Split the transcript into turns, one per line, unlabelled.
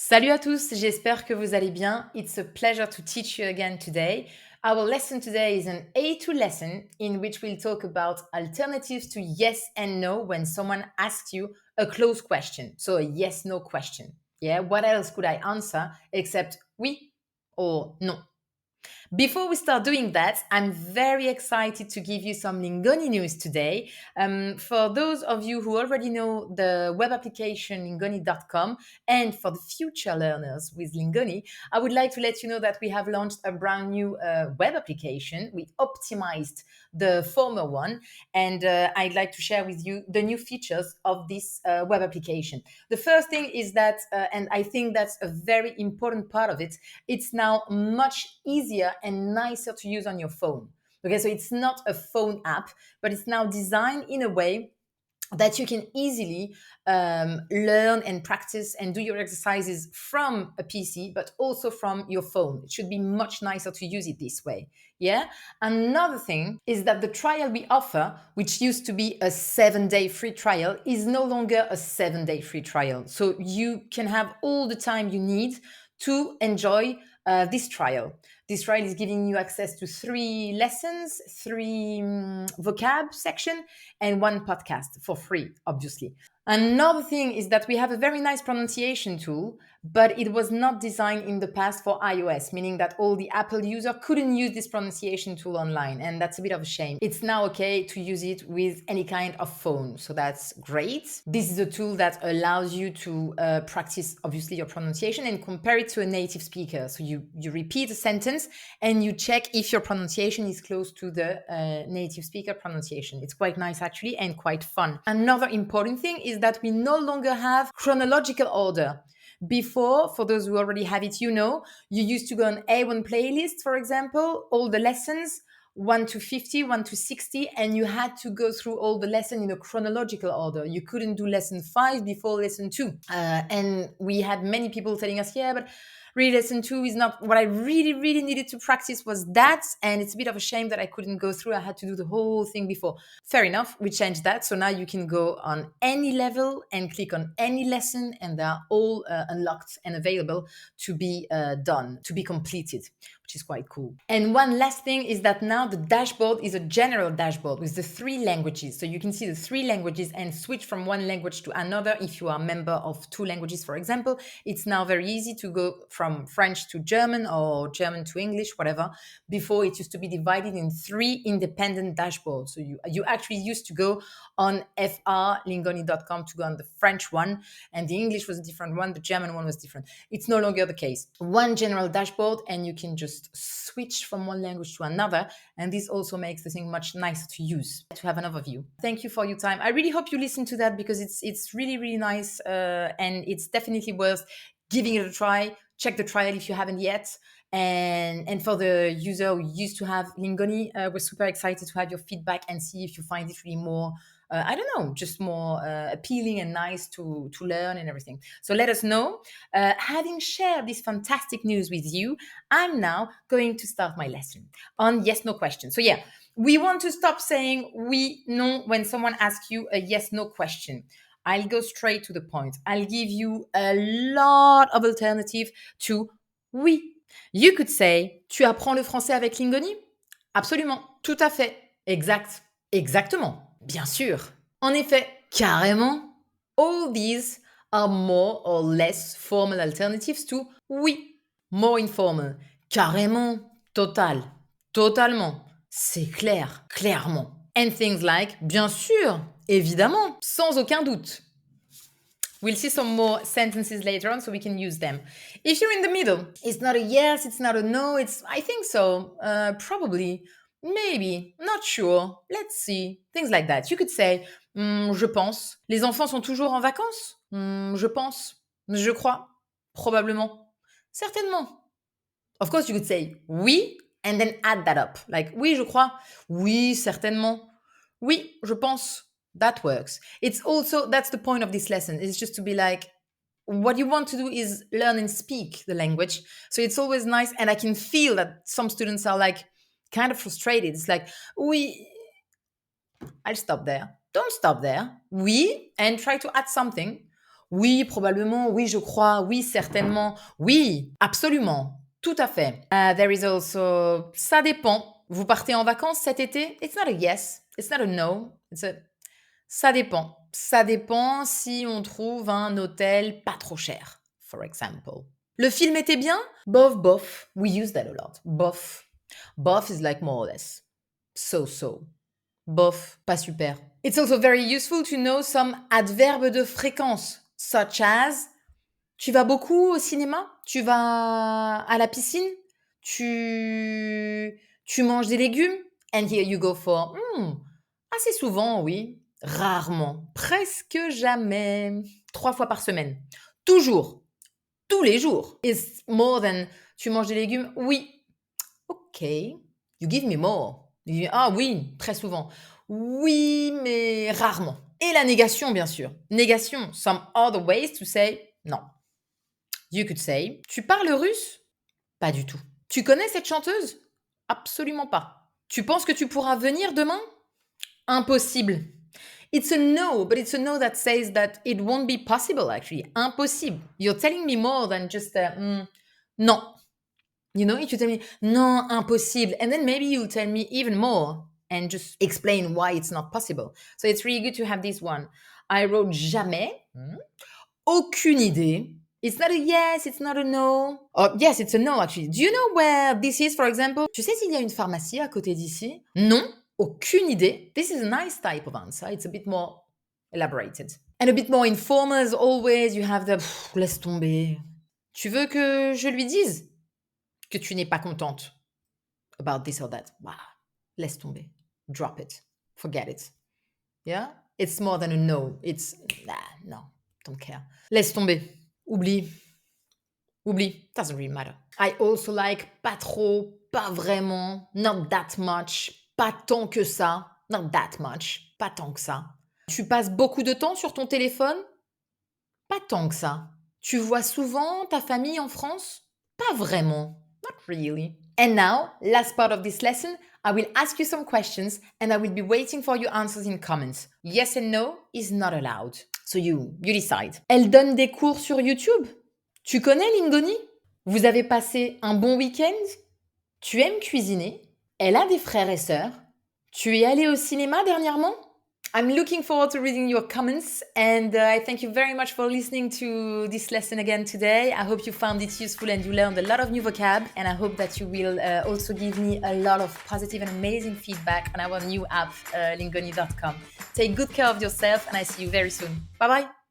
Salut à tous, j'espère que vous allez bien. It's a pleasure to teach you again today. Our lesson today is an A2 lesson in which we'll talk about alternatives to yes and no when someone asks you a closed question. So a yes-no question. Yeah, what else could I answer except oui or non? Before we start doing that, I'm very excited to give you some Lingoni news today. For those of you who already know the web application lingoni.com, and for the future learners with Lingoni, I would like to let you know that we have launched a brand new web application. We optimized the former one, and I'd like to share with you the new features of this web application. The first thing is that, and I think that's a very important part of it, it's now much easier and nicer to use on your phone. Okay, so it's not a phone app, but it's now designed in a way that you can easily learn and practice and do your exercises from a PC, but also from your phone. It should be much nicer to use it this way. Yeah. Another thing is that the trial we offer, which used to be a 7-day free trial, is no longer a 7-day free trial. So you can have all the time you need to enjoy this trial. This trial is giving you access to 3 lessons, 3 vocab section, and 1 podcast for free, obviously. Another thing is that we have a very nice pronunciation tool, but it was not designed in the past for iOS, meaning that all the Apple user couldn't use this pronunciation tool online, and that's a bit of a shame. It's now okay to use it with any kind of phone, so that's great. This is a tool that allows you to practice, obviously, your pronunciation and compare it to a native speaker. So you repeat a sentence and you check if your pronunciation is close to the native speaker pronunciation. It's quite nice, actually, and quite fun. Another important thing is that we no longer have chronological order. Before, for those who already have it, you used to go on A1 playlist, for example, all the lessons, 1 to 50, 1 to 60, and you had to go through all the lesson in a chronological order. You couldn't do lesson 5 before lesson 2. And we had many people telling us, yeah, but really lesson 2 is not what I really needed to practice was that, and it's a bit of a shame that I couldn't go through. I had to do the whole thing before. Fair enough, we changed that, so now you can go on any level and click on any lesson, and they're all unlocked and available to be done, to be completed, which is quite cool. And one last thing is that now the dashboard is a general dashboard with the 3 languages, so you can see the 3 languages and switch from one language to another. If you are a member of 2 languages, for example, it's now very easy to go from French to German or German to English, whatever. Before, it used to be divided in 3 independent dashboards. So you actually used to go on frlingoni.com to go on the French one, and the English was a different one, the German one was different. It's no longer the case. One general dashboard, and you can just switch from one language to another, and this also makes the thing much nicer to use, to have an overview. Thank you for your time. I really hope you listen to that because it's really nice, and it's definitely worth giving it a try. Check the trial if you haven't yet. And for the user who used to have Lingoni, we're super excited to have your feedback and see if you find it really more, I don't know, just more appealing and nice to learn and everything. So let us know. Having shared this fantastic news with you, I'm now going to start my lesson on yes-no questions. So yeah, we want to stop saying oui, non when someone asks you a yes-no question. I'll go straight to the point. I'll give you a lot of alternative to oui. You could say, tu apprends le français avec Lingoni? Absolument, tout à fait, exact, exactement, bien sûr. En effet, carrément. All these are more or less formal alternatives to oui, more informal. Carrément, total, totalement, c'est clair, clairement. And things like, bien sûr, évidemment, sans aucun doute. We'll see some more sentences later on so we can use them. If you're in the middle, it's not a yes, it's not a no, it's I think so, probably, maybe, not sure, let's see, things like that. You could say, je pense. Les enfants sont toujours en vacances? Je pense. Je crois. Probablement. Certainement. Of course, you could say oui and then add that up. Like, oui, je crois. Oui, certainement. Oui, je pense. That works. It's also, that's the point of this lesson, is just to be like, what you want to do is learn and speak the language. So it's always nice. And I can feel that some students are like kind of frustrated. It's like, oui, I'll stop there. Don't stop there. Oui, and try to add something. Oui, probablement. Oui, je crois. Oui, certainement. Oui, absolument. Tout à fait. There is also, ça dépend. Vous partez en vacances cet été? It's not a yes. It's not a no. Ça dépend. Ça dépend si on trouve un hôtel pas trop cher, for example. Le film était bien? Bof, bof. We use that a lot. Bof. Bof is like more or less. So. Bof, pas super. It's also very useful to know some adverbes de fréquence, such as tu vas beaucoup au cinéma? Tu vas à la piscine? Tu manges des légumes? And here you go for assez souvent, oui. Rarement. Presque jamais. 3 fois par semaine. Toujours. Tous les jours. It's more than tu manges des légumes? Oui. OK. You give me more. Ah oui, très souvent. Oui, mais rarement. Et la négation, bien sûr. Négation. Some other ways to say non. You could say, tu parles russe? Pas du tout. Tu connais cette chanteuse? Absolument pas. Tu penses que tu pourras venir demain? Impossible. It's a no, but it's a no that says that it won't be possible actually. Impossible. You're telling me more than just non. You know, if you tell me non, impossible, and then maybe you tell me even more and just explain why it's not possible. So it's really good to have this one. I wrote jamais. Aucune idée. It's not a yes, it's not a no. Oh, yes, it's a no actually. Do you know where this is, for example? Tu sais s'il y a une pharmacie à côté d'ici? Non, aucune idée. This is a nice type of answer. It's a bit more elaborated. And a bit more informal as always. You have the laisse tomber. Tu veux que je lui dise que tu n'es pas contente about this or that? Wow. Laisse tomber. Drop it. Forget it. Yeah? It's more than a no. It's no. Don't care. Laisse tomber. Oublie. Doesn't really matter. I also like pas trop, pas vraiment, not that much, pas tant que ça, not that much, pas tant que ça. Tu passes beaucoup de temps sur ton téléphone? Pas tant que ça. Tu vois souvent ta famille en France? Pas vraiment. Not really. And now, last part of this lesson, I will ask you some questions and I will be waiting for your answers in comments. Yes and no is not allowed. So you decide. Elle donne des cours sur YouTube? Tu connais Lingoni? Vous avez passé un bon week-end? Tu aimes cuisiner? Elle a des frères et sœurs? Tu es allé au cinéma dernièrement? I'm looking forward to reading your comments and I thank you very much for listening to this lesson again today. I hope you found it useful and you learned a lot of new vocab and I hope that you will also give me a lot of positive and amazing feedback on our new app, lingoni.com. Take good care of yourself and I see you very soon. Bye bye!